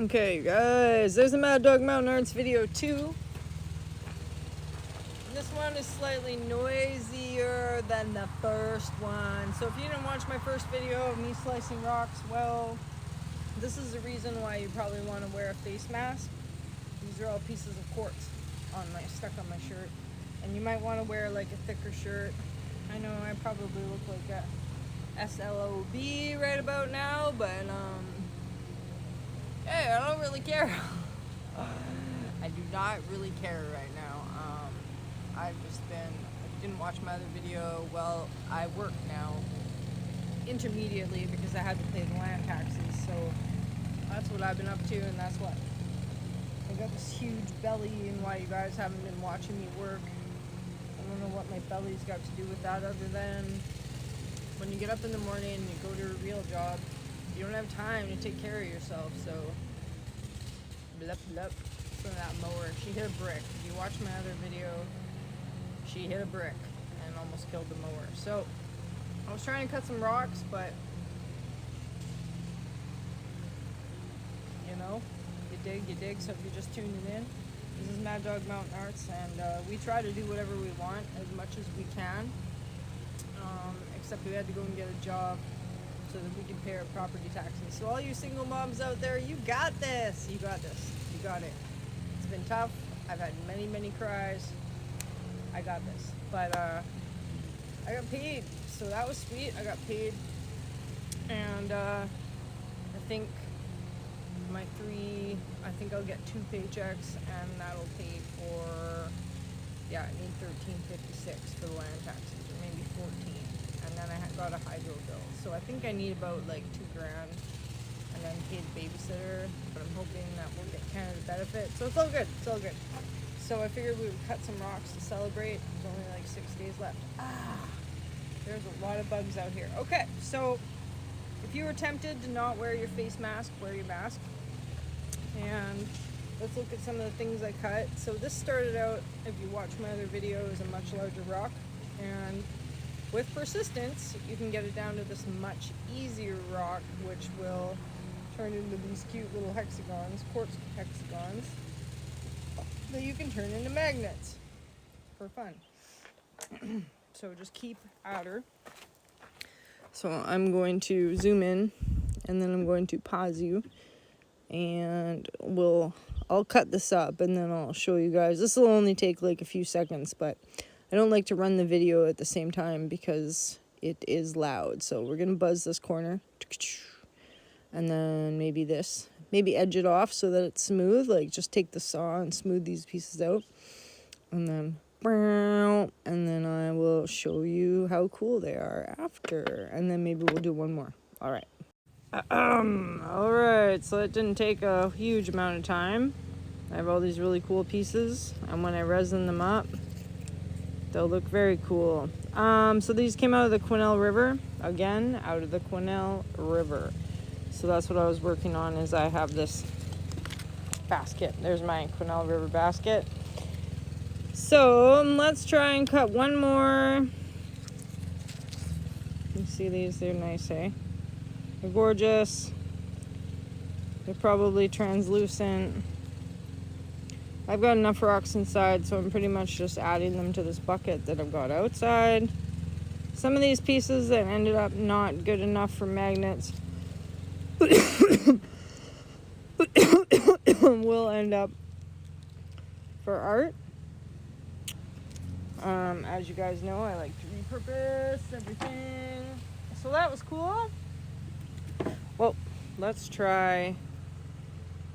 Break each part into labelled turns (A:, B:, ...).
A: Okay, guys, there's a Mad Dog Mountain Arts video 2. This one is slightly noisier than the first one. So if you didn't watch my first video of me slicing rocks, well, this is the reason why you probably want to wear a face mask. These are all pieces of quartz stuck on my shirt. And you might want to wear like a thicker shirt. I know I probably look like a SLOB right about now, but hey, I don't really care. I do not really care right now. I didn't watch my other video. Well, I work now intermediately because I had to pay the land taxes, so that's what I've been up to, and that's what I got this huge belly, and why you guys haven't been watching me work. I don't know what my belly's got to do with that, other than when you get up in the morning and you go to a real job, you don't have time to take care of yourself. So blup blup from that mower. She hit a brick. If you watch my other video, she hit a brick and almost killed the mower. So I was trying to cut some rocks, but you know, you dig. So if you're just tuning in, this is Mad Dog Mountain Arts, and we try to do whatever we want as much as we can, except we had to go and get a job so that we can pay our property taxes. So all you single moms out there, you got this. You got this. You got it. It's been tough. I've had many cries. I got this. But I got paid, so that was sweet. I got paid, and I think I'll get 2 paychecks, and that'll pay for, I need $13.56 for the land taxes, or maybe 14, and then I got a hydro bill. So I think I need about like $2,000, and then pay the babysitter. But I'm hoping that we'll get Canada benefit. So it's all good. It's all good. So I figured we would cut some rocks to celebrate. There's only like 6 days left. There's a lot of bugs out here. Okay, so if you were tempted to not wear your face mask, wear your mask. And let's look at some of the things I cut. So this started out, if you watch my other video, as a much larger rock. And with persistence, you can get it down to this much easier rock, which will turn into these cute little hexagons, quartz hexagons, that you can turn into magnets for fun. So just keep at her. So I'm going to zoom in, and then I'm going to pause you, and I'll cut this up, and then I'll show you guys. This will only take like a few seconds, but I don't like to run the video at the same time because it is loud. So we're gonna buzz this corner, and then maybe edge it off so that it's smooth. Like just take the saw and smooth these pieces out, and then I will show you how cool they are after, and then maybe we'll do one more. All right. Alright, so it didn't take a huge amount of time. I have all these really cool pieces, and when I resin them up, they'll look very cool. So these came out of the Quesnel River. Again, out of the Quesnel River. So that's what I was working on, is I have this basket. There's my Quesnel River basket. So let's try and cut one more. You see these? They're nice, eh? They're gorgeous. They're probably translucent. I've got enough rocks inside, so I'm pretty much just adding them to this bucket that I've got outside. Some of these pieces that ended up not good enough for magnets will end up for art. As you guys know, I like to repurpose everything. So that was cool. Well, let's try,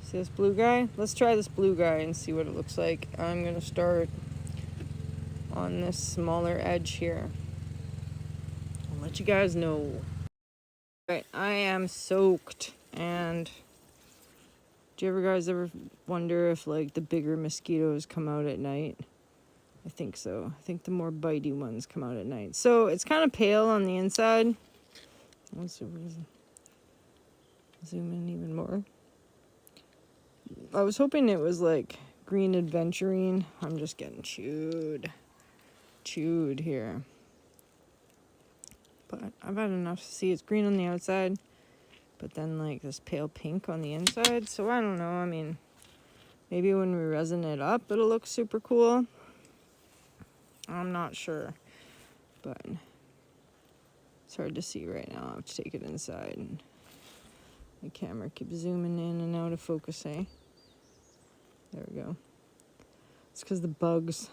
A: see this blue guy? Let's try this blue guy and see what it looks like. I'm going to start on this smaller edge here. I'll let you guys know. Alright, I am soaked, and do you guys ever wonder if like the bigger mosquitoes come out at night? I think so. I think the more bitey ones come out at night. So it's kind of pale on the inside. Let's see, zoom in even more. I was hoping it was like green adventurine. I'm just getting chewed here. But I've had enough to see it's green on the outside, but then like this pale pink on the inside. So I don't know. I mean, maybe when we resin it up, it'll look super cool. I'm not sure, but it's hard to see right now. I have to take it inside. And the camera keeps zooming in and out of focus, eh? There we go. It's because the bugs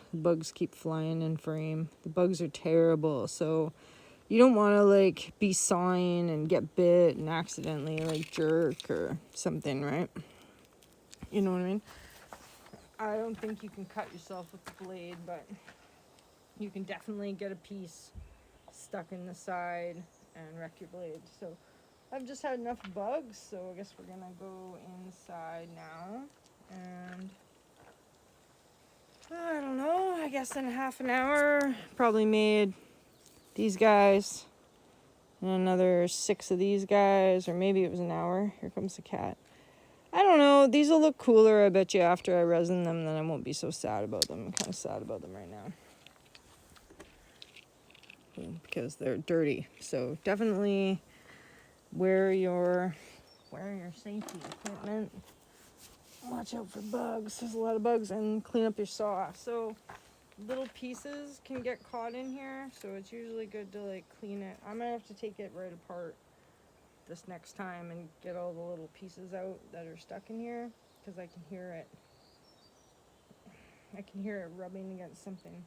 A: keep flying in frame. The bugs are terrible, so you don't want to like be sawing and get bit and accidentally like jerk or something, right? You know what I mean? I don't think you can cut yourself with the blade, but you can definitely get a piece stuck in the side and wreck your blade. So I've just had enough bugs, so I guess we're gonna go inside now. And I don't know, I guess in half an hour, probably made these guys and another 6 of these guys, or maybe it was an hour. Here comes the cat. I don't know, these will look cooler, I bet you, after I resin them, then I won't be so sad about them. I'm kind of sad about them right now because they're dirty. So definitely wear your safety equipment. Watch out for bugs. There's a lot of bugs, and clean up your saw. So little pieces can get caught in here, so it's usually good to like clean it. I'm gonna have to take it right apart this next time and get all the little pieces out that are stuck in here, because I can hear it. I can hear it rubbing against something.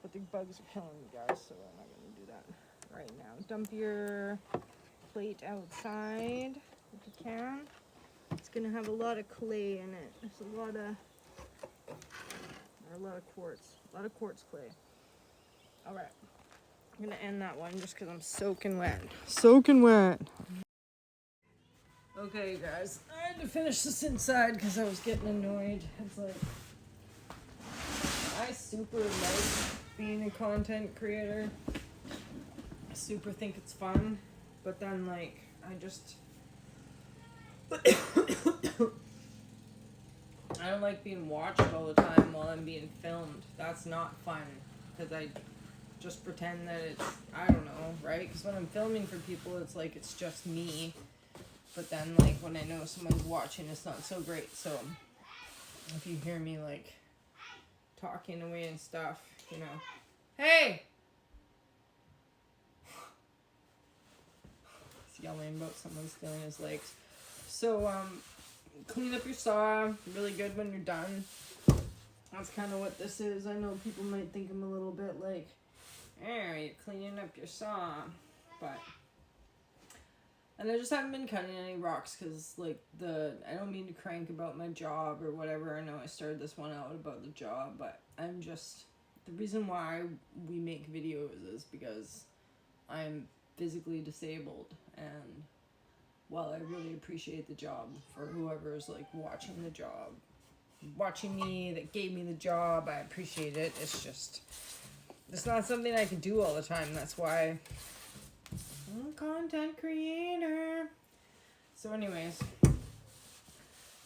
A: But the bugs are killing me, guys, so I'm not gonna do that right now. Dump your plate outside if you can. It's gonna have a lot of clay in it. There's a lot of quartz clay. All right, I'm gonna end that one just because I'm soaking wet. Okay, guys, I had to finish this inside because I was getting annoyed. It's like, I super like being a content creator. I super think it's fun, but then like I just I don't like being watched all the time while I'm being filmed. That's not fun, because I just pretend that it's, I don't know, right? Because when I'm filming for people, it's like it's just me. But then, like, when I know someone's watching, it's not so great. So if you hear me, like, talking away and stuff, you know. Hey! He's yelling about someone stealing his legs. So, clean up your saw, really good when you're done. That's kind of what this is. I know people might think I'm a little bit like, you're cleaning up your saw, but, and I just haven't been cutting any rocks because, like, I don't mean to crank about my job or whatever. I know I started this one out about the job, but I'm just, the reason why we make videos is because I'm physically disabled, and while I really appreciate the job for whoever's like watching me, that gave me the job, I appreciate it. It's just, it's not something I can do all the time. That's why I'm a content creator. So anyways,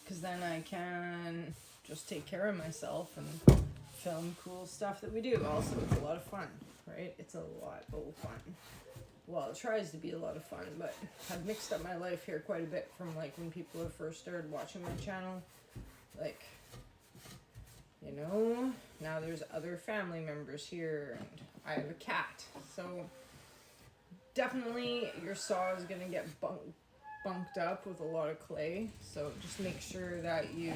A: because then I can just take care of myself and film cool stuff that we do. Also, it's a lot of fun, right? It's a lot of fun. Well, it tries to be a lot of fun, but I've mixed up my life here quite a bit from like when people have first started watching my channel. Like, you know, now there's other family members here, and I have a cat. So definitely your saw is gonna get bunked up with a lot of clay. So just make sure that you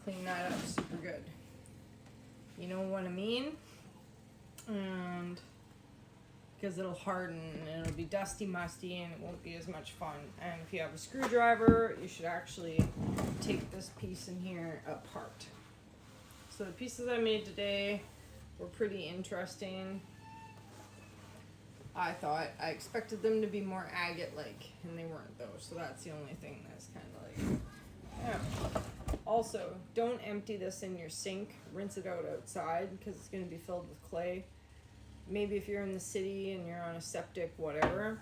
A: clean that up super good. You know what I mean? And because it'll harden and it'll be dusty, musty, and it won't be as much fun. And if you have a screwdriver, you should actually take this piece in here apart. So the pieces I made today were pretty interesting. I expected them to be more agate-like, and they weren't though, so that's the only thing that's kind of like, yeah. Also, don't empty this in your sink. Rinse it out outside, because it's going to be filled with clay. Maybe if you're in the city and you're on a septic, whatever.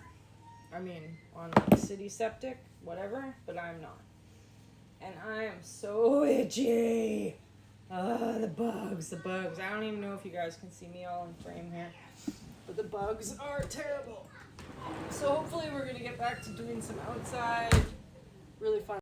A: I mean, on like a city septic, whatever, but I'm not. And I am so itchy. The bugs. I don't even know if you guys can see me all in frame here. But the bugs are terrible. So hopefully we're gonna get back to doing some outside, really fun